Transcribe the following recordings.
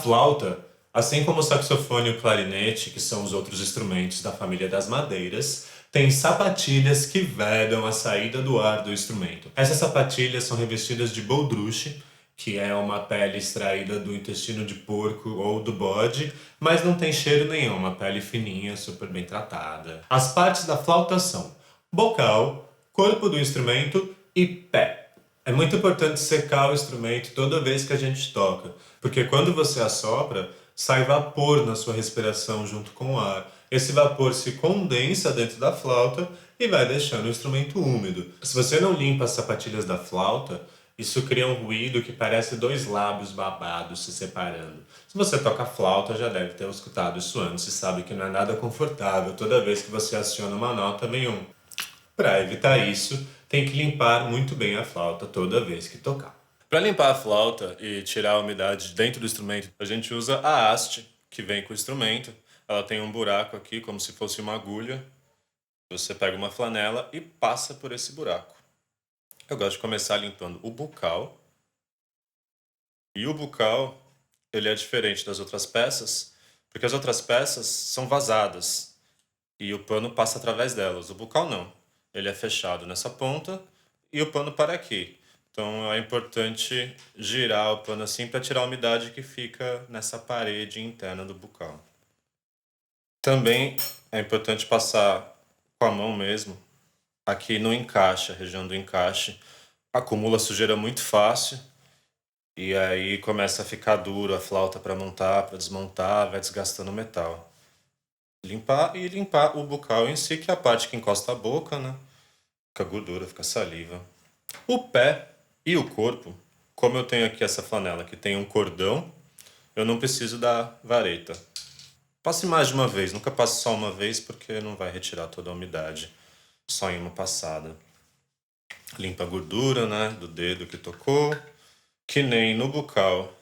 flauta, assim como o saxofone e o clarinete, que são os outros instrumentos da família das madeiras, tem sapatilhas que vedam a saída do ar do instrumento. Essas sapatilhas são revestidas de baudruche, que é uma pele extraída do intestino de porco ou do bode, mas não tem cheiro nenhum, uma pele fininha, super bem tratada. As partes da flauta são bocal, corpo do instrumento e pé. É muito importante secar o instrumento toda vez que a gente toca, porque quando você assopra, sai vapor na sua respiração junto com o ar. Esse vapor se condensa dentro da flauta e vai deixando o instrumento úmido. Se você não limpa as sapatilhas da flauta, isso cria um ruído que parece dois lábios babados se separando. Se você toca flauta, já deve ter escutado isso antes e sabe que não é nada confortável toda vez que você aciona uma nota meio. Para evitar isso, tem que limpar muito bem a flauta toda vez que tocar. Para limpar a flauta e tirar a umidade de dentro do instrumento, a gente usa a haste que vem com o instrumento. Ela tem um buraco aqui, como se fosse uma agulha. Você pega uma flanela e passa por esse buraco. Eu gosto de começar limpando o bucal. E o bucal, ele é diferente das outras peças, porque as outras peças são vazadas e o pano passa através delas. O bucal não. Ele é fechado nessa ponta e o pano para aqui. Então é importante girar o pano assim para tirar a umidade que fica nessa parede interna do bucal. Também é importante passar com a mão mesmo, aqui no encaixe, a região do encaixe. Acumula sujeira muito fácil e aí começa a ficar duro a flauta para montar, para desmontar, vai desgastando o metal. Limpar e limpar o bucal em si, que é a parte que encosta a boca, né? Fica gordura, fica saliva. O pé e o corpo, como eu tenho aqui essa flanela que tem um cordão, eu não preciso da vareta. Passe mais de uma vez, nunca passe só uma vez porque não vai retirar toda a umidade só em uma passada. Limpa a gordura, né, do dedo que tocou. Que nem no bucal,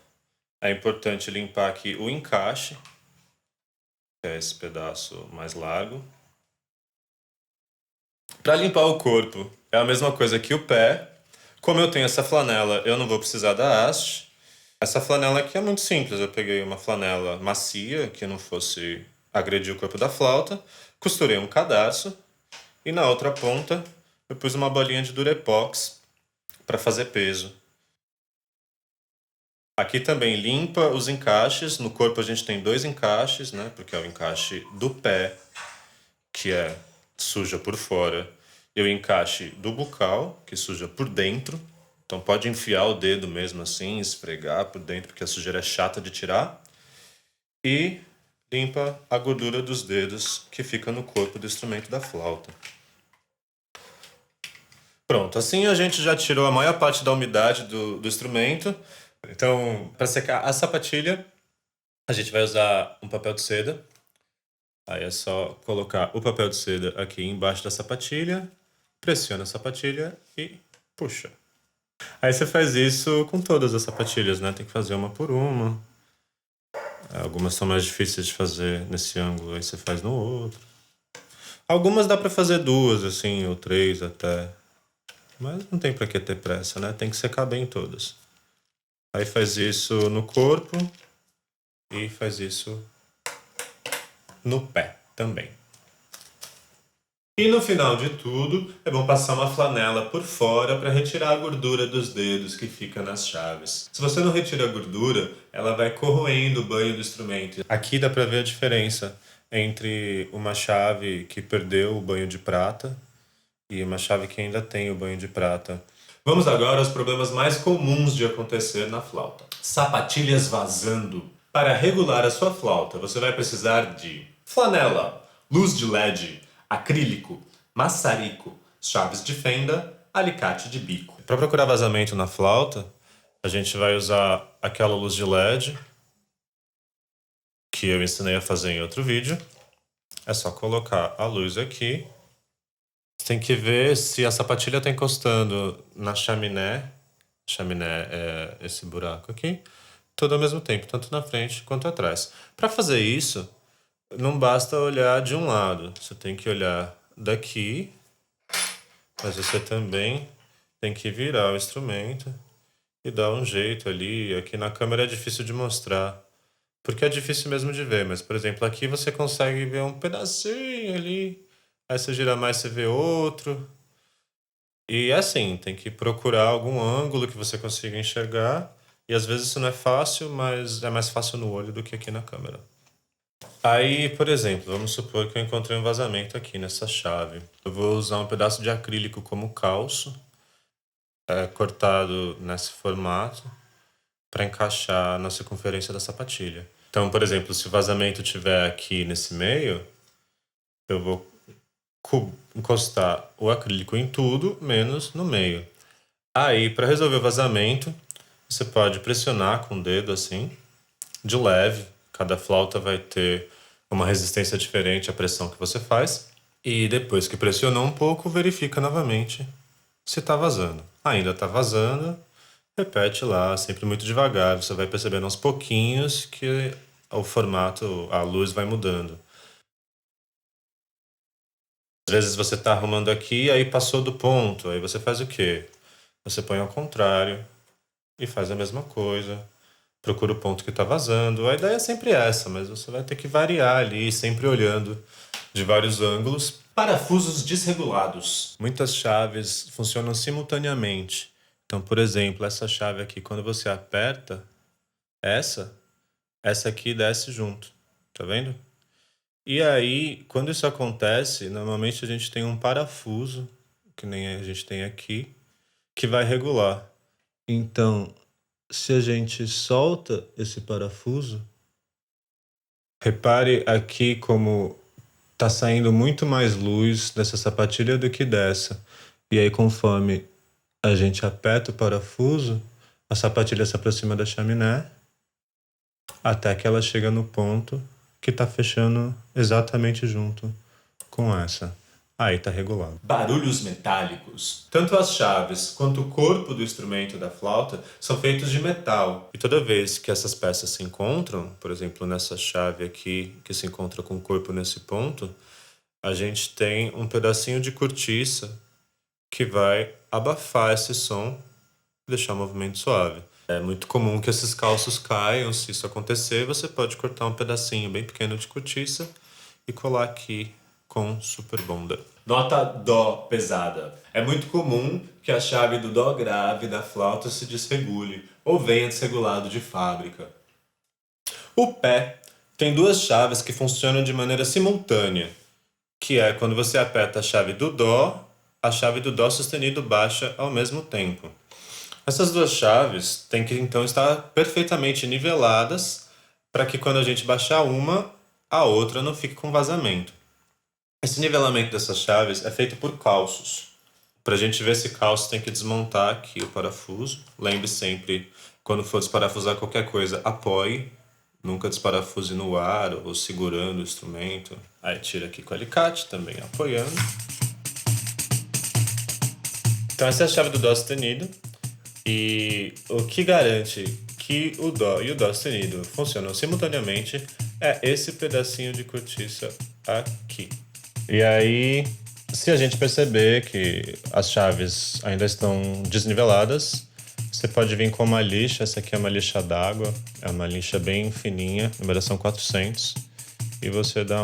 é importante limpar aqui o encaixe, que é esse pedaço mais largo. Para limpar o corpo, é a mesma coisa que o pé. Como eu tenho essa flanela, eu não vou precisar da haste. Essa flanela aqui é muito simples. Eu peguei uma flanela macia, que não fosse agredir o corpo da flauta, costurei um cadarço e na outra ponta eu pus uma bolinha de Durepox para fazer peso. Aqui também limpa os encaixes. No corpo a gente tem 2 encaixes, né? Porque é o encaixe do pé, que é suja por fora, e o encaixe do bucal, que suja por dentro. Então pode enfiar o dedo mesmo assim, esfregar por dentro, porque a sujeira é chata de tirar. E limpa a gordura dos dedos que fica no corpo do instrumento da flauta. Pronto, assim a gente já tirou a maior parte da umidade do instrumento. Então, para secar a sapatilha, a gente vai usar um papel de seda. Aí é só colocar o papel de seda aqui embaixo da sapatilha, pressiona a sapatilha e puxa. Aí você faz isso com todas as sapatilhas, né? Tem que fazer uma por uma. Algumas são mais difíceis de fazer nesse ângulo, aí você faz no outro. Algumas dá pra fazer 2, assim, ou 3 até. Mas não tem pra que ter pressa, né? Tem que secar bem todas. Aí faz isso no corpo e faz isso no pé também. E no final de tudo, é bom passar uma flanela por fora para retirar a gordura dos dedos que fica nas chaves. Se você não retira a gordura, ela vai corroendo o banho do instrumento. Aqui dá para ver a diferença entre uma chave que perdeu o banho de prata e uma chave que ainda tem o banho de prata. Vamos agora aos problemas mais comuns de acontecer na flauta. Sapatilhas vazando. Para regular a sua flauta, você vai precisar de flanela, luz de LED, acrílico, maçarico, chaves de fenda, alicate de bico. Para procurar vazamento na flauta, a gente vai usar aquela luz de LED que eu ensinei a fazer em outro vídeo. É só colocar a luz aqui. Você tem que ver se a sapatilha está encostando na chaminé. Chaminé é esse buraco aqui. Tudo ao mesmo tempo, tanto na frente quanto atrás. Para fazer isso, não basta olhar de um lado. Você tem que olhar daqui, mas você também tem que virar o instrumento e dar um jeito ali. Aqui na câmera é difícil de mostrar, porque é difícil mesmo de ver, mas, por exemplo, aqui você consegue ver um pedacinho ali, aí você gira mais, você vê outro. E assim, tem que procurar algum ângulo que você consiga enxergar. E às vezes isso não é fácil, mas é mais fácil no olho do que aqui na câmera. Aí, por exemplo, vamos supor que eu encontrei um vazamento aqui nessa chave. Eu vou usar um pedaço de acrílico como calço, cortado nesse formato, para encaixar na circunferência da sapatilha. Então, por exemplo, se o vazamento estiver aqui nesse meio, eu vou encostar o acrílico em tudo, menos no meio. Aí, para resolver o vazamento, você pode pressionar com o dedo assim, de leve. Cada flauta vai ter uma resistência diferente à pressão que você faz. E depois que pressionou um pouco, verifica novamente se está vazando. Ainda está vazando, repete lá, sempre muito devagar. Você vai percebendo aos pouquinhos que o formato, a luz vai mudando. Às vezes você está arrumando aqui, aí passou do ponto. Aí você faz o quê? Você põe ao contrário e faz a mesma coisa. Procura o ponto que está vazando. A ideia é sempre essa, mas você vai ter que variar ali, sempre olhando de vários ângulos. Parafusos desregulados. Muitas chaves funcionam simultaneamente. Então, por exemplo, essa chave aqui, quando você aperta, essa aqui desce junto. Tá vendo? E aí, quando isso acontece, normalmente a gente tem um parafuso, que nem a gente tem aqui, que vai regular. Então, se a gente solta esse parafuso, repare aqui como tá saindo muito mais luz dessa sapatilha do que dessa. E aí, conforme a gente aperta o parafuso, a sapatilha se aproxima da chaminé até que ela chega no ponto que tá fechando exatamente junto com essa. Aí tá regulado. Barulhos metálicos. Tanto as chaves quanto o corpo do instrumento da flauta são feitos de metal. E toda vez que essas peças se encontram, por exemplo, nessa chave aqui, que se encontra com o corpo nesse ponto, a gente tem um pedacinho de cortiça que vai abafar esse som e deixar o movimento suave. É muito comum que esses calços caiam. Se isso acontecer, você pode cortar um pedacinho bem pequeno de cortiça e colar aqui com super bonder. Nota Dó pesada. É muito comum que a chave do Dó grave da flauta se desregule ou venha desregulado de fábrica. O pé tem duas chaves que funcionam de maneira simultânea, que é quando você aperta a chave do Dó sustenido baixa ao mesmo tempo. Essas duas chaves têm que então estar perfeitamente niveladas para que quando a gente baixar uma, a outra não fique com vazamento. Esse nivelamento dessas chaves é feito por calços. Para a gente ver esse calço, tem que desmontar aqui o parafuso. Lembre sempre, quando for desparafusar qualquer coisa, apoie. Nunca desparafuse no ar ou segurando o instrumento. Aí tira aqui com o alicate, também apoiando. Então essa é a chave do Dó sustenido. E o que garante que o Dó e o Dó sustenido funcionam simultaneamente é esse pedacinho de cortiça aqui. E aí, se a gente perceber que as chaves ainda estão desniveladas, você pode vir com uma lixa. Essa aqui é uma lixa d'água, é uma lixa bem fininha, numeração 400. E você dá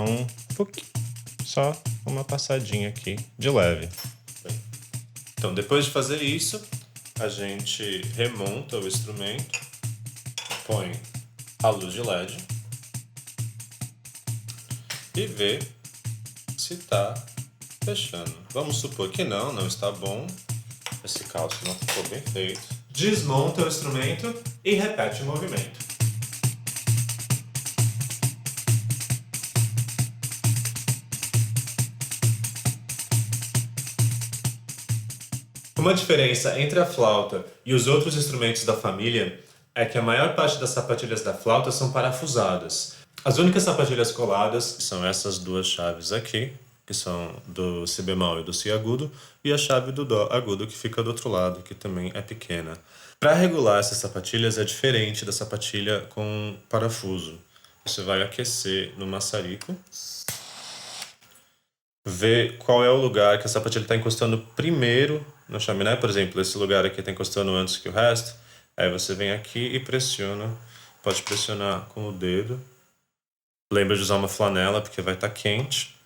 só uma passadinha aqui, de leve. Então, depois de fazer isso, a gente remonta o instrumento, põe a luz de LED e vê se está fechando. Vamos supor que não está bom. Esse calço não ficou bem feito. Desmonta o instrumento e repete o movimento. Uma diferença entre a flauta e os outros instrumentos da família é que a maior parte das sapatilhas da flauta são parafusadas. As únicas sapatilhas coladas são essas duas chaves aqui, que são do Si bemol e do Si agudo, e a chave do Dó agudo, que fica do outro lado, que também é pequena. Para regular essas sapatilhas é diferente da sapatilha com parafuso. Você vai aquecer no maçarico, ver qual é o lugar que a sapatilha está encostando primeiro na chaminé. Por exemplo, esse lugar aqui está encostando antes que o resto. Aí você vem aqui e pressiona pode pressionar com o dedo. Lembra de usar uma flanela porque vai estar quente.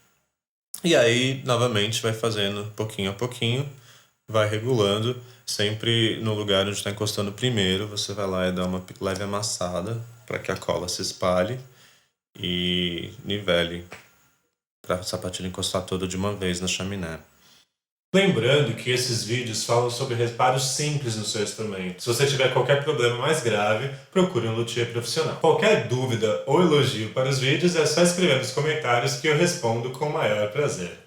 E aí, novamente, vai fazendo pouquinho a pouquinho, vai regulando. Sempre no lugar onde está encostando primeiro, você vai lá e dá uma leve amassada para que a cola se espalhe e nivele para a sapatilha encostar toda de uma vez na chaminé. Lembrando que esses vídeos falam sobre reparos simples no seu instrumento. Se você tiver qualquer problema mais grave, procure um luthier profissional. Qualquer dúvida ou elogio para os vídeos é só escrever nos comentários que eu respondo com o maior prazer.